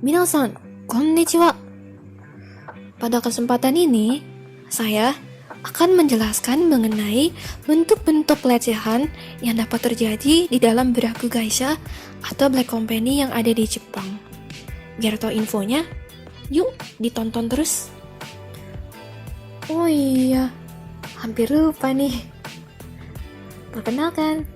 Minasan, konnichiwa. Pada kesempatan ini, saya akan menjelaskan mengenai bentuk-bentuk pelecehan yang dapat terjadi di dalam Biraku Gaisha atau Black Company yang ada di Jepang. Biar tahu infonya, yuk ditonton terus. Oh iya, hampir lupa nih. Perkenalkan,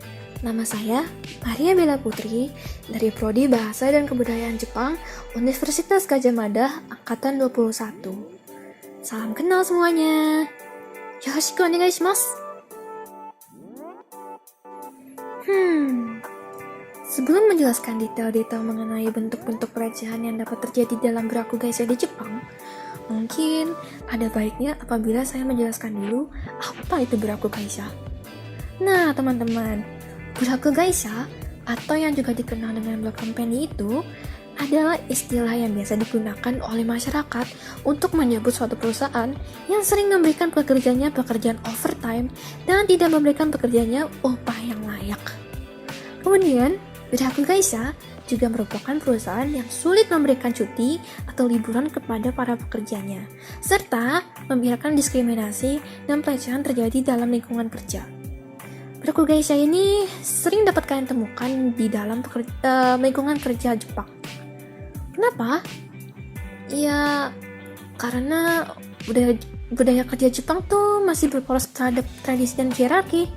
nama saya Maria Bella Putri dari Prodi Bahasa dan Kebudayaan Jepang Universitas Gadjah Mada Angkatan 21. Salam kenal semuanya. Yoroshiku onegai shimasu. Sebelum menjelaskan detail-detail mengenai bentuk-bentuk pelecehan yang dapat terjadi dalam Biraku Gaisha di Jepang, mungkin ada baiknya apabila saya menjelaskan dulu apa itu Biraku Gaisha. Nah, teman-teman, Biraku Gaisha atau yang juga dikenal dengan Black Company itu adalah istilah yang biasa digunakan oleh masyarakat untuk menyebut suatu perusahaan yang sering memberikan pekerjanya pekerjaan overtime dan tidak memberikan pekerjanya upah yang layak. Kemudian, Biraku Gaisha juga merupakan perusahaan yang sulit memberikan cuti atau liburan kepada para pekerjanya, serta membiarkan diskriminasi dan pelecehan terjadi dalam lingkungan kerja. Biraku Gaisha ini sering dapat kalian temukan di dalam lingkungan kerja Jepang. Kenapa? Ya, karena budaya kerja Jepang tuh masih berporos terhadap tradisi dan hierarki.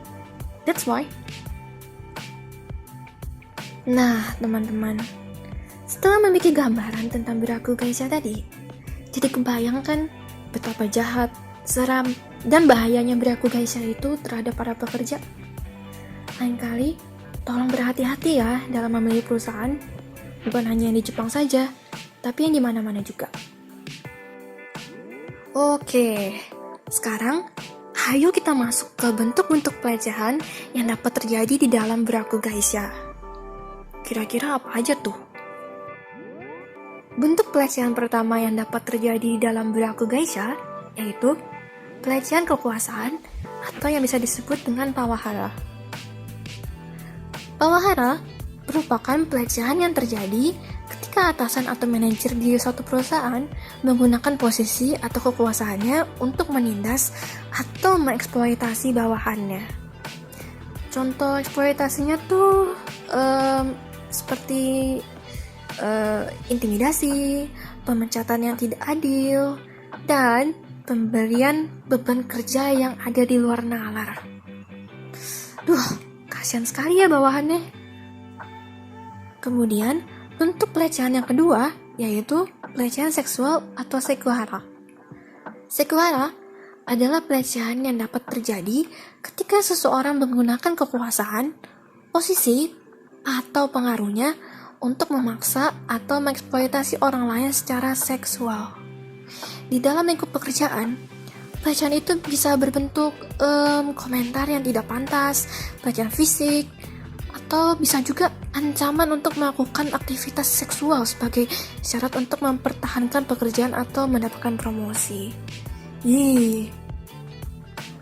That's why. Nah, teman-teman, setelah memiliki gambaran tentang Biraku Gaisha tadi, jadi kebayangkan betapa jahat, seram, dan bahayanya Biraku Gaisha itu terhadap para pekerja. Lain kali, tolong berhati-hati ya dalam memilih perusahaan, bukan hanya yang di Jepang saja, tapi yang di mana-mana juga. Oke, sekarang ayo kita masuk ke bentuk-bentuk pelecehan yang dapat terjadi di dalam Biraku Gaisha. Kira-kira apa aja tuh? Bentuk pelecehan pertama yang dapat terjadi di dalam Biraku Gaisha yaitu pelecehan kekuasaan atau yang bisa disebut dengan pawahara. Pawahara merupakan pelecehan yang terjadi ketika atasan atau manajer di suatu perusahaan menggunakan posisi atau kekuasaannya untuk menindas atau mengeksploitasi bawahannya. Contoh eksploitasinya tuh seperti intimidasi, pemecatan yang tidak adil, dan pemberian beban kerja yang ada di luar nalar. Kasian sekali ya bawahannya. Kemudian, bentuk pelecehan yang kedua yaitu pelecehan seksual atau sekuhara. Sekuhara adalah pelecehan yang dapat terjadi ketika seseorang menggunakan kekuasaan, posisi, atau pengaruhnya untuk memaksa atau mengeksploitasi orang lain secara seksual. Di dalam lingkup pekerjaan, pelecehan itu bisa berbentuk komentar yang tidak pantas, pelecehan fisik, atau bisa juga ancaman untuk melakukan aktivitas seksual sebagai syarat untuk mempertahankan pekerjaan atau mendapatkan promosi.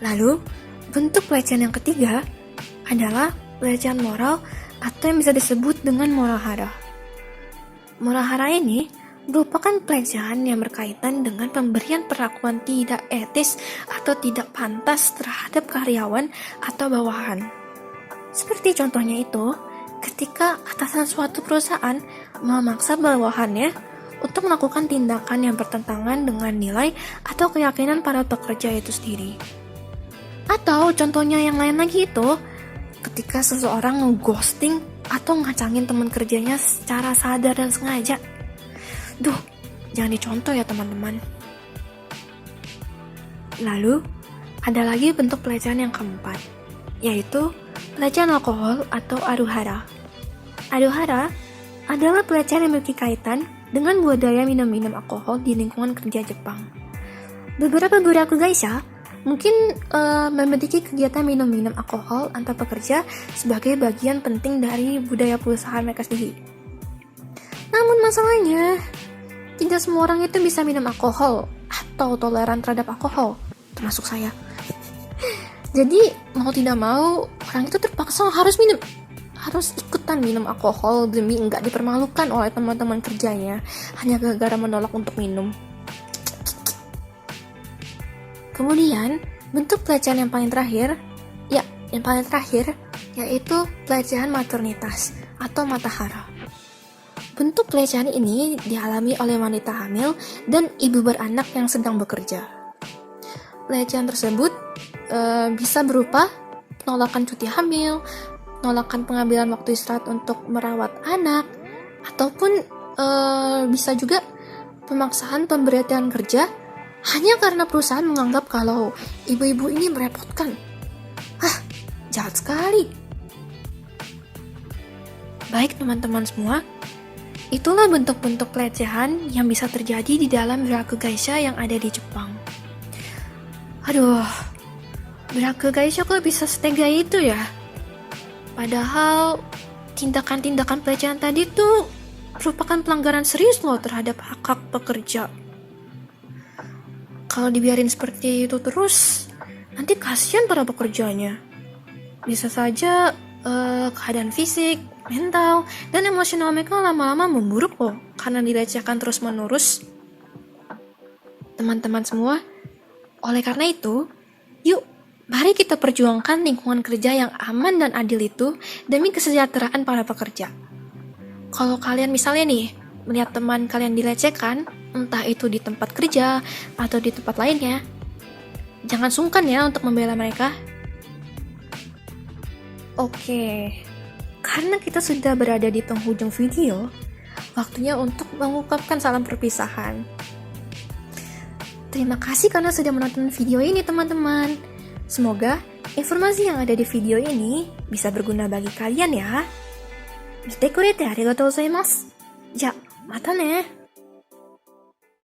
Lalu, bentuk pelecehan yang ketiga adalah pelecehan moral atau yang bisa disebut dengan moral hara. Moral hara ini merupakan pelecehan yang berkaitan dengan pemberian perlakuan tidak etis atau tidak pantas terhadap karyawan atau bawahan. Seperti contohnya itu, ketika atasan suatu perusahaan memaksa bawahannya untuk melakukan tindakan yang bertentangan dengan nilai atau keyakinan para pekerja itu sendiri. Atau contohnya yang lain lagi itu, ketika seseorang nge-ghosting atau ngacangin teman kerjanya secara sadar dan sengaja. Jangan dicontoh ya teman-teman. Lalu, ada lagi bentuk pelecehan yang keempat, yaitu pelecehan alkohol atau aruhara. Aruhara adalah pelecehan yang memiliki kaitan dengan budaya minum-minum alkohol di lingkungan kerja Jepang. Beberapa Biraku Gaisha mungkin memiliki kegiatan minum-minum alkohol antar pekerja sebagai bagian penting dari budaya perusahaan mereka sendiri. Namun masalahnya, tidak semua orang itu bisa minum alkohol atau toleran terhadap alkohol, termasuk saya. Jadi mau tidak mau, orang itu terpaksa harus minum. harus ikutan minum alkohol demi nggak dipermalukan oleh teman-teman kerjanya hanya gara-gara menolak untuk minum. Kemudian, bentuk pelecehan yang paling terakhir, yaitu pelecehan maternitas atau matahara. Bentuk pelecehan ini dialami oleh wanita hamil dan ibu beranak yang sedang bekerja. Pelecehan tersebut bisa berupa penolakan cuti hamil, penolakan pengambilan waktu istirahat untuk merawat anak, ataupun bisa juga pemaksaan pemberhentian kerja hanya karena perusahaan menganggap kalau ibu-ibu ini merepotkan. Jahat sekali. Baik teman-teman semua, itulah bentuk-bentuk pelecehan yang bisa terjadi di dalam Byakugaisha yang ada di Jepang. Aduh, Byakugaisha kok bisa setega itu ya? Padahal tindakan-tindakan pelecehan tadi tuh merupakan pelanggaran serius loh terhadap hak-hak pekerja. Kalau dibiarin seperti itu terus, nanti kasihan para pekerjanya. Bisa saja keadaan fisik, mental, dan emosional mereka lama-lama memburuk loh karena dilecehkan terus-menerus. Teman-teman semua, oleh karena itu, yuk mari kita perjuangkan lingkungan kerja yang aman dan adil itu demi kesejahteraan para pekerja. Kalau kalian misalnya nih, melihat teman kalian dilecehkan, entah itu di tempat kerja atau di tempat lainnya, jangan sungkan ya untuk membela mereka. Oke, karena kita sudah berada di penghujung video, waktunya untuk mengungkapkan salam perpisahan. Terima kasih karena sudah menonton video ini teman-teman. Semoga informasi yang ada di video ini bisa berguna bagi kalian ya. 見てくれてありがとうございます。じゃ、またね。